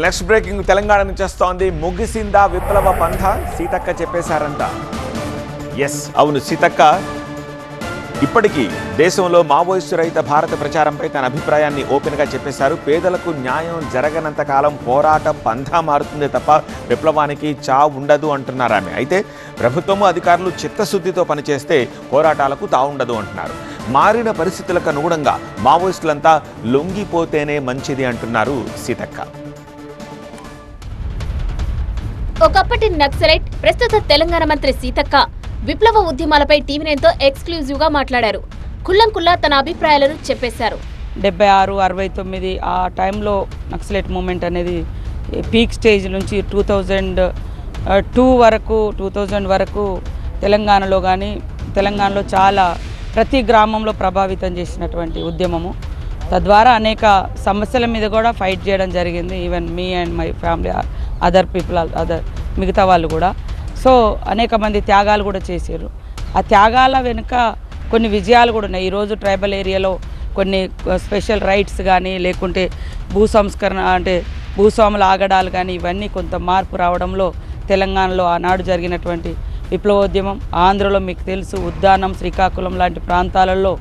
Next breaking Telangana నుంచి వస్తోంది. ముగిసిందా విప్లవ పంథ? సీతక్క చెప్పేశారంట. ఎస్, అవును, సీతక్క ఇప్పటికీ దేశంలో మావోయిస్టు రహిత భారత ప్రచారంపై తన అభిప్రాయాన్ని ఓపెన్గా చెప్పేశారు. పేదలకు న్యాయం జరగనంత కాలం పోరాట పంథా మారుతుందే తప్ప విప్లవానికి చావు ఉండదు అంటున్నారు ఆమె. అయితే ప్రభుత్వము అధికారులు చిత్తశుద్ధితో పనిచేస్తే పోరాటాలకు తావుండదు అంటున్నారు. మారిన పరిస్థితులకు అనుగుణంగా మావోయిస్టులంతా లొంగిపోతేనే మంచిది అంటున్నారు సీతక్క. ఒకప్పటి నక్సలైట్, ప్రస్తుత తెలంగాణ మంత్రి సీతక్క విప్లవ ఉద్యమాలపై టీవీ9తో ఎక్స్క్లూజివ్ గా మాట్లాడారు. కుల్లంకుల్లా తన అభిప్రాయాలను చెప్పేశారు. 76, 69 ఆ టైంలో నక్సలైట్ మూమెంట్ అనేది పీక్ స్టేజ్ నుంచి 2002 వరకు 2000 వరకు తెలంగాణలో కానీ తెలంగాణలో చాలా ప్రతి గ్రామంలో ప్రభావితం చేసినటువంటి ఉద్యమము. తద్వారా అనేక సమస్యల మీద కూడా ఫైట్ చేయడం జరిగింది. Even me and my family, other people, మిగతా వాళ్ళు కూడా. సో అనేక మంది త్యాగాలు కూడా చేశారు. ఆ త్యాగాల వెనుక కొన్ని విజయాలు కూడా ఉన్నాయి. ఈరోజు ట్రైబల్ ఏరియాలో కొన్ని స్పెషల్ రైట్స్ కానీ లేకుంటే భూ సంస్కరణ అంటే భూస్వాముల ఆగడాలు కానీ ఇవన్నీ కొంత మార్పు రావడంలో తెలంగాణలో ఆనాడు జరిగినటువంటి విప్లవోద్యమం, ఆంధ్రలో మీకు తెలుసు ఉద్దానం, శ్రీకాకుళం లాంటి ప్రాంతాలలో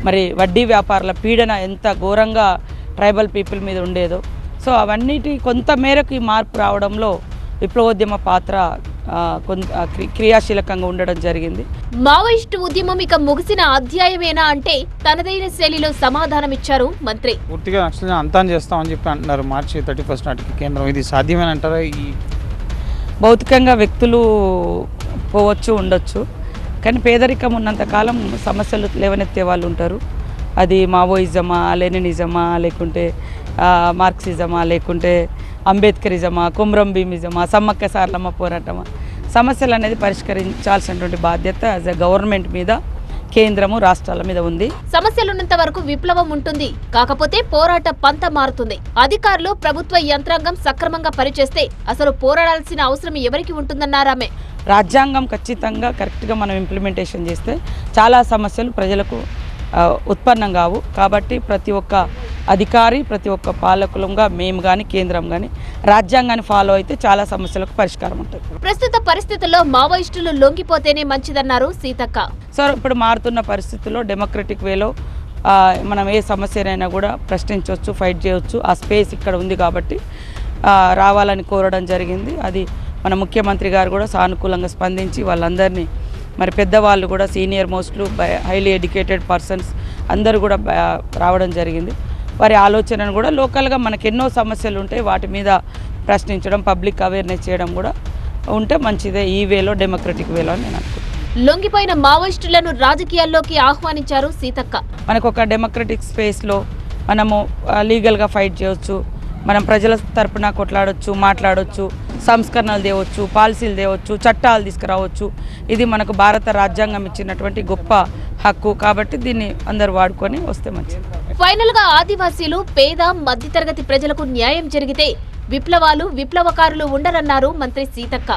మరి వడ్డీ వ్యాపారుల పీడన ఎంత ఘోరంగా ట్రైబల్ పీపుల్ మీద ఉండేదో. సో అవన్నిటి కొంత మేరకు ఈ మార్పు రావడంలో విప్లవోద్యమ పాత్ర క్రియాశీలకంగా ఉండడం జరిగింది. మావోయిస్టు ఉద్యమం ఇక ముగిసిన అధ్యాయమేనా అంటే తనదైన శైలిలో సమాధానమిచ్చారు మంత్రి. పూర్తిగా నక్సల్ అంతం చేస్తామని చెప్పి అంటున్నారు. మార్చి 31 నాటికి కేంద్రం. ఇది సాధ్యమేనంటారా? ఈ భౌతికంగా వ్యక్తులు పోవచ్చు, ఉండొచ్చు, కానీ పేదరికం ఉన్నంతకాలం సమస్యలు లేవనెత్తే వాళ్ళు ఉంటారు. అది మావోయిజమా, లెనినిజమా, లేకుంటే మార్క్సిజమా, లేకుంటే అంబేద్కరిజమా, కుమ్రం భీమిజమా, సమ్మక్క సారలమ్మ పోరాటమా, సమస్యలు అనేది పరిష్కరించాల్సినటువంటి బాధ్యత యాజ్ ఎ గవర్నమెంట్ మీద, కేంద్రము, రాష్ట్రాల మీద ఉంది. సమస్యలున్నంత వరకు విప్లవం ఉంటుంది. కాకపోతే పోరాట పంత మారుతుంది. అధికారులు, ప్రభుత్వ యంత్రాంగం సక్రమంగా పనిచేస్తే అసలు పోరాడాల్సిన అవసరం ఎవరికి ఉంటుందన్నారామె. రాజ్యాంగం ఖచ్చితంగా కరెక్ట్గా మనం ఇంప్లిమెంటేషన్ చేస్తే చాలా సమస్యలు ప్రజలకు ఉత్పన్నం కావు. కాబట్టి ప్రతి ఒక్క అధికారి, ప్రతి ఒక్క పాలకులంగా మేము కానీ కేంద్రం కానీ రాజ్యాంగాన్ని ఫాలో అయితే చాలా సమస్యలకు పరిష్కారం ఉంటుంది. ప్రస్తుత పరిస్థితుల్లో మావోయిస్టులు లొంగిపోతేనే మంచిదన్నారు సీతక్క. సో ఇప్పుడు మారుతున్న పరిస్థితుల్లో డెమోక్రటిక్ వేలో మనం ఏ సమస్యనైనా కూడా ప్రశ్నించవచ్చు, ఫైట్ చేయవచ్చు. ఆ స్పేస్ ఇక్కడ ఉంది కాబట్టి రావాలని కోరడం జరిగింది. అది మన ముఖ్యమంత్రి గారు కూడా సానుకూలంగా స్పందించి వాళ్ళందరినీ, మరి పెద్దవాళ్ళు కూడా, సీనియర్ మోస్ట్లు, హైలీ ఎడ్యుకేటెడ్ పర్సన్స్ అందరూ కూడా రావడం జరిగింది. వారి ఆలోచనను కూడా లోకల్గా మనకు ఎన్నో సమస్యలు ఉంటాయి, వాటి మీద ప్రశ్నించడం, పబ్లిక్ అవేర్నెస్ చేయడం కూడా ఉంటే మంచిదే. ఈ వేలో, డెమోక్రటిక్ వేలో అని నేను అనుకుంటున్నాను. లొంగిపోయిన మావోయిస్టులను రాజకీయాల్లోకి ఆహ్వానించారు సీతక్క. మనకు ఒక డెమోక్రటిక్ స్పేస్లో మనము లీగల్గా ఫైట్ చేయవచ్చు, మనం ప్రజల తరపున కొట్లాడవచ్చు, మాట్లాడవచ్చు, సంస్కరణలు తేవచ్చు, పాలసీలు తేవచ్చు, చట్టాలు తీసుకురావచ్చు. ఇది మనకు భారత రాజ్యాంగం ఇచ్చినటువంటి గొప్ప హక్కు. కాబట్టి దీన్ని అందరూ వాడుకొని వస్తే మంచిది. ఫైనల్ గా ఆదివాసీలు, పేద, మధ్యతరగతి ప్రజలకు న్యాయం జరిగితే విప్లవాలు, విప్లవకారులు ఉండరన్నారు మంత్రి సీతక్క.